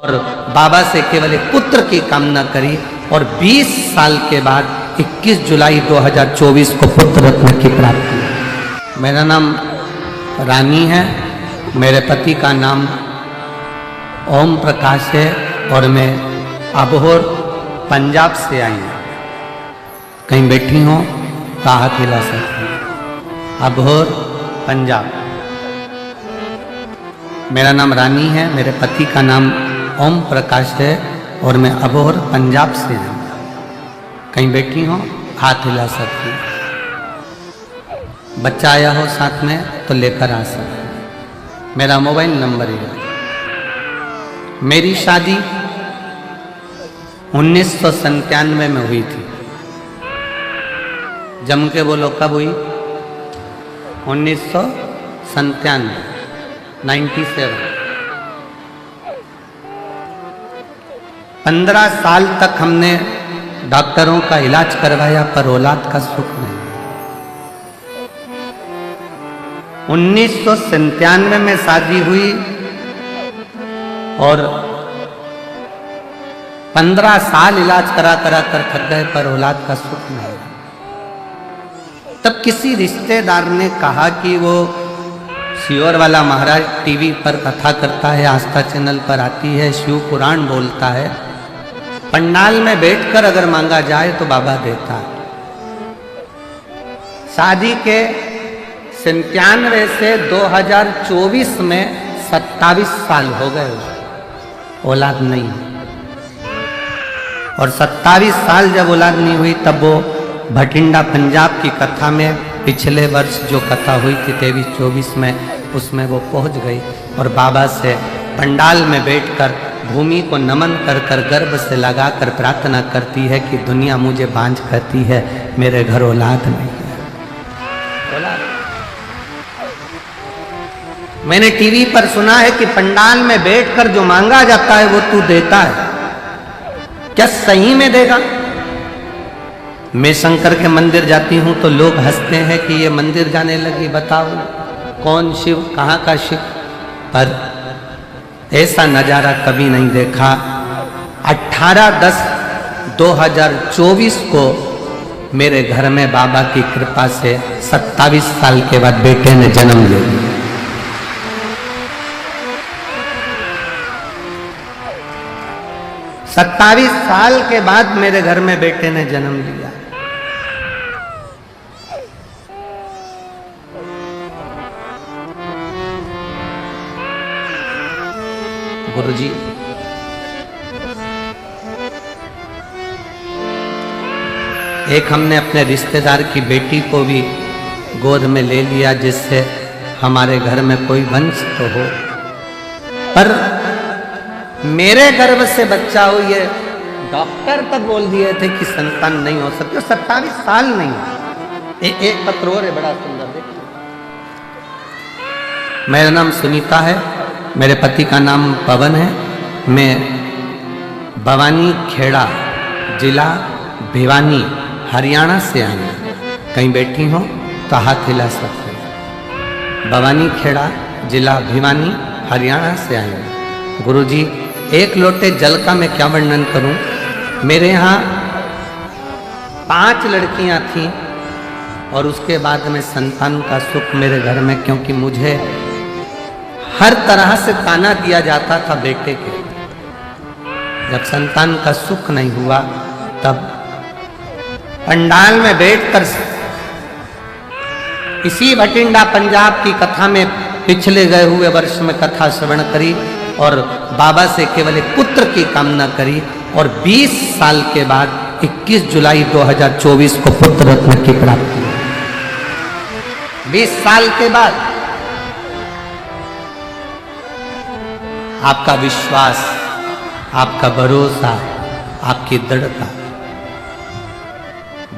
और बाबा से केवल एक पुत्र की कामना करी और 20 साल के बाद 21 जुलाई 2024 को पुत्र रत्न की प्राप्ति हुई। मेरा नाम रानी है, मेरे पति का नाम ओम प्रकाश है और मैं अबोहर पंजाब से आई हूँ। कहीं बैठी हो तो हाथ हिला सकती हूँ। अबोहर पंजाब। मेरा नाम रानी है, मेरे पति का नाम ओम प्रकाश है और मैं अबोहर पंजाब से हूँ। कहीं बैठी हो हाथ हिला सकती हूँ। बच्चा आया हो साथ में तो लेकर आ सकते। मेरा मोबाइल नंबर है। मेरी शादी 1997 में हुई थी। जम के बोलो कब हुई? 1997, 97। 15 साल तक हमने डॉक्टरों का इलाज करवाया पर औलाद का सुख नहीं। 1997 में शादी हुई और 15 साल इलाज करा कर थक गए पर औलाद का सुख नहीं। तब किसी रिश्तेदार ने कहा कि वो सियोर वाला महाराज टीवी पर कथा करता है, आस्था चैनल पर आती है, शिव पुराण बोलता है, पंडाल में बैठकर अगर मांगा जाए तो बाबा देता है। शादी के 97 से 2024 में 27 साल हो गए, औलाद नहीं। और 27 साल जब औलाद नहीं हुई तब वो भटिंडा पंजाब की कथा में पिछले वर्ष जो कथा हुई थी 23-24 में, उसमें वो पहुंच गई और बाबा से पंडाल में बैठकर भूमि को नमन कर कर गर्भ से लगाकर प्रार्थना करती है कि दुनिया मुझे बांझ कहती है, मेरे घर औलाद नहीं है। औलाद। मैंने टीवी पर सुना है कि पंडाल में बैठकर जो मांगा जाता है वो तू देता है। क्या सही में देगा? मैं शंकर के मंदिर जाती हूं तो लोग हंसते हैं कि ये मंदिर जाने लगी, बताओ कौन शिव, कहाँ का शिव। पर ऐसा नजारा कभी नहीं देखा। 18/10/2024 को मेरे घर में बाबा की कृपा से 27 साल के बाद बेटे ने जन्म ले लिया। सत्ताईस साल के बाद मेरे घर में बेटे ने जन्म लिया। गुरुजी, एक हमने अपने रिश्तेदार की बेटी को भी गोद में ले लिया जिससे हमारे घर में कोई वंश तो हो, पर मेरे गर्भ से बच्चा हो ये डॉक्टर तक बोल दिए थे कि संतान नहीं हो सकती। 27 साल नहीं। एक पत्र और है बड़ा सुंदर, देखिए। मेरा नाम सुनीता है, मेरे पति का नाम पवन है। मैं भवानी खेड़ा जिला भिवानी हरियाणा से आई हूँ। कहीं बैठी हो तो हाथ हिला सकते हैं। भवानी खेड़ा जिला भिवानी हरियाणा से आई हूँ। गुरुजी, एक लोटे जल का मैं क्या वर्णन करूं। मेरे यहाँ 5 लड़कियां थीं और उसके बाद में संतान का सुख मेरे घर में, क्योंकि मुझे हर तरह से ताना दिया जाता था बेटे के। जब संतान का सुख नहीं हुआ तब पंडाल में बैठकर इसी भटिंडा पंजाब की कथा में पिछले गए हुए वर्ष में कथा श्रवण करी और बाबा से केवल एक पुत्र की कामना करी और 20 साल के बाद 21 जुलाई 2024 को पुत्र रत्न की प्राप्ति हुई। 20 साल के बाद आपका विश्वास, आपका भरोसा, आपकी दृढ़ता,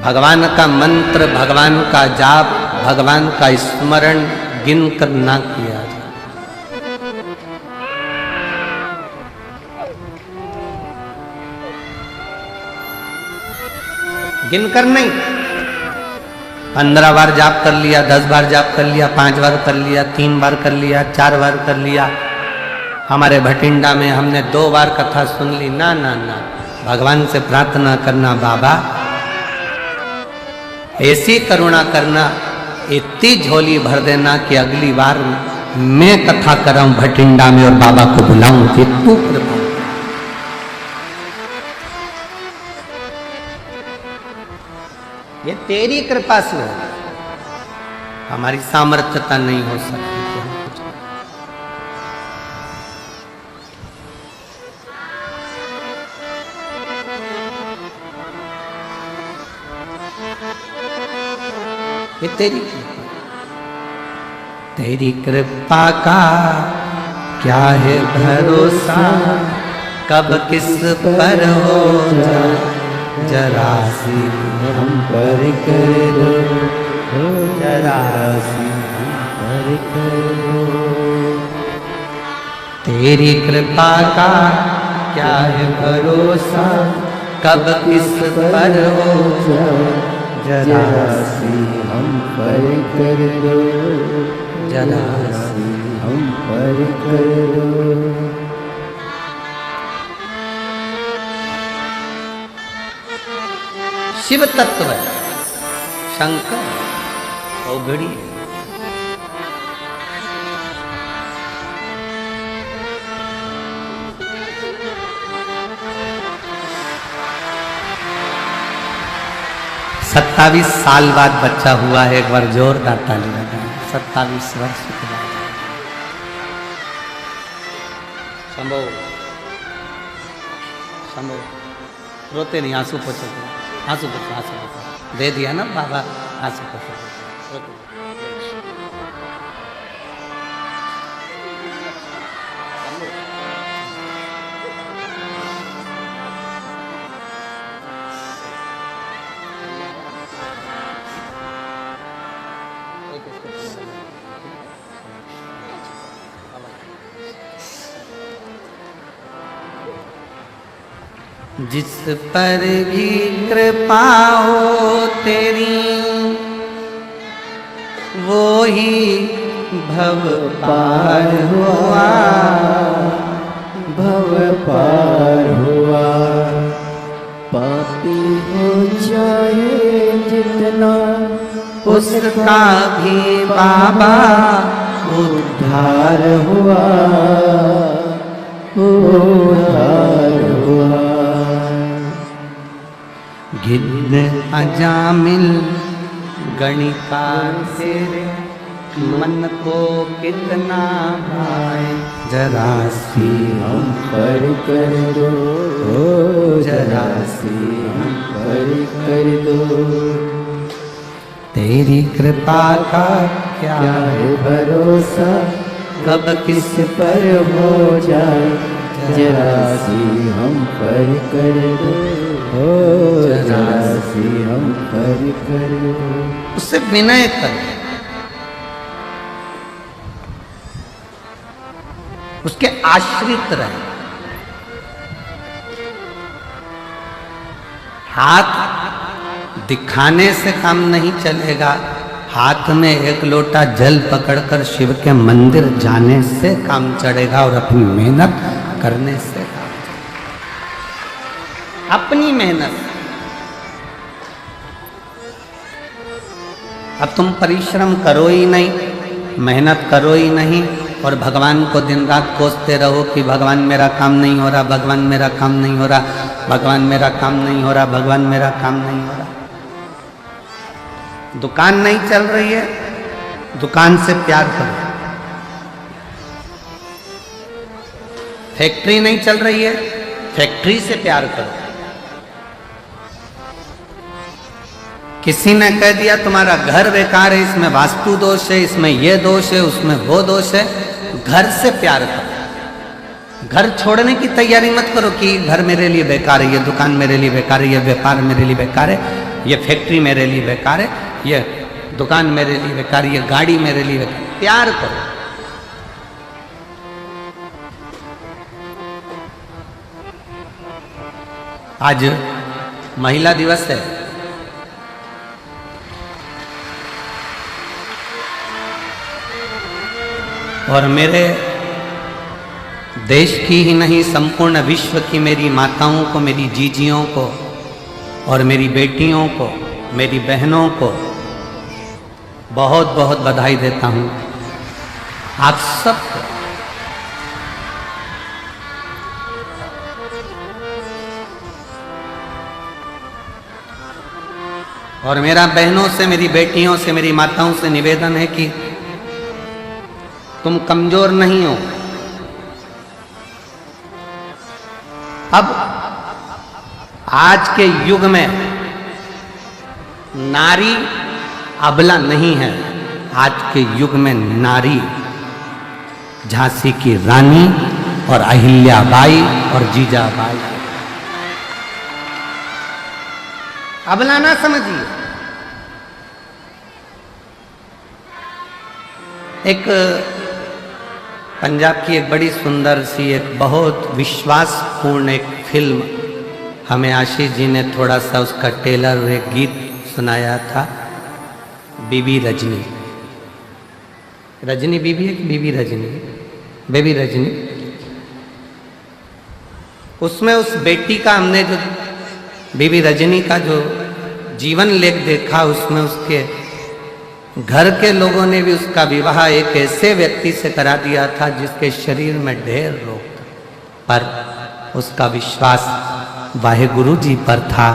भगवान का मंत्र, भगवान का जाप, भगवान का स्मरण गिनकर ना किया जाए। गिनकर नहीं। 15 बार जाप कर लिया, 10 बार जाप कर लिया, 5 बार कर लिया, 3 बार कर लिया, 4 बार कर लिया, हमारे भटिंडा में हमने 2 बार कथा सुन ली। ना ना ना, भगवान से प्रार्थना करना, बाबा ऐसी करुणा करना, इतनी झोली भर देना कि अगली बार मैं कथा कराऊं भटिंडा में और बाबा को बुलाऊं कि तू कृपा। ये तेरी कृपा से हो, हमारी सामर्थ्यता नहीं हो सकती। ये तेरी कृपा का क्या है भरोसा, कब किस पर हो जाए जरा सी हम पर कर दो, जरा सी हम पर कर दो। तेरी कृपा का क्या है भरोसा, कब किस पर हो जाए जरा सी हम पर कर दो, जरा सी हम पर कर दो। शिव तत्व है, शंकर औघड़ी है। सत्ताईस साल बाद बच्चा हुआ है, एक बार जोरदार ताली लगाएं। 27 वर्ष के बाद। संभव संभव रोते नहीं, आंसू पोछो, आंसू पोछो, आंसू पोछो। दे दिया ना बाबा, आंसू पोछो। जिस पर भी कृपा हो तेरी, वो ही भव पार हुआ, भव पार हुआ। पापी हो जाए जितना, उसका भी बाबा उद्धार हुआ, उद्धार हुआ। गिद्ध अजामिल गणिकार तेरे, मन को कितना भाए जरा सी हम पर कर दो, जरा सी हम पर कर दो। तेरी कृपा का क्या है भरोसा, कब किस पर हो जाए जरा सी हम पर कर दो, जरा सी हम पर कर दो। उससे विनय कर, उसके आश्रित रहे। हाथ दिखाने से काम नहीं चलेगा, हाथ में एक लोटा जल पकड़कर शिव के मंदिर जाने से काम चढ़ेगा और अपनी मेहनत करने से काम चढ़ेगा। अपनी मेहनत। अब तुम परिश्रम करो ही नहीं, मेहनत करो ही नहीं और भगवान को दिन रात कोसते रहो कि भगवान मेरा काम नहीं हो रहा, भगवान मेरा काम नहीं हो रहा, भगवान मेरा काम नहीं हो रहा, भगवान मेरा काम नहीं हो रहा। दुकान नहीं चल रही है, दुकान से प्यार करो। फैक्ट्री नहीं चल रही है, फैक्ट्री से प्यार करो। किसी ने कह दिया तुम्हारा घर बेकार है, इसमें वास्तु दोष है, इसमें ये दोष है, उसमें वो दोष है, घर से प्यार करो। घर छोड़ने की तैयारी मत करो कि घर मेरे लिए बेकार है, ये दुकान मेरे लिए बेकार है, ये व्यापार मेरे लिए बेकार है, ये फैक्ट्री मेरे लिए बेकार है, ये दुकान मेरे लिए बेकार है, ये गाड़ी मेरे लिए बेकार। प्यार करो। आज महिला दिवस है। और मेरे देश की ही नहीं संपूर्ण विश्व की मेरी माताओं को, मेरी जीजियों को और मेरी बेटियों को, मेरी बहनों को बहुत बहुत बधाई देता हूँ। आप सबको और मेरा बहनों से, मेरी बेटियों से, मेरी माताओं से निवेदन है कि तुम कमजोर नहीं हो। अब आज के युग में नारी अबला नहीं है। आज के युग में नारी झांसी की रानी और अहिल्याबाई और जीजाबाई। अबला ना समझिए। एक पंजाब की एक बड़ी सुंदर सी, एक बहुत विश्वासपूर्ण एक फिल्म हमें आशीष जी ने थोड़ा सा उसका टेलर एक गीत सुनाया था, बीबी रजनी। रजनी बीबी है कि बीबी रजनी? बेबी रजनी। उसमें उस बेटी का हमने जो बीबी रजनी का जो जीवन लेख देखा, उसमें उसके घर के लोगों ने भी उसका विवाह एक ऐसे व्यक्ति से करा दिया था जिसके शरीर में ढेर रोग था, पर उसका विश्वास वाहेगुरु जी पर था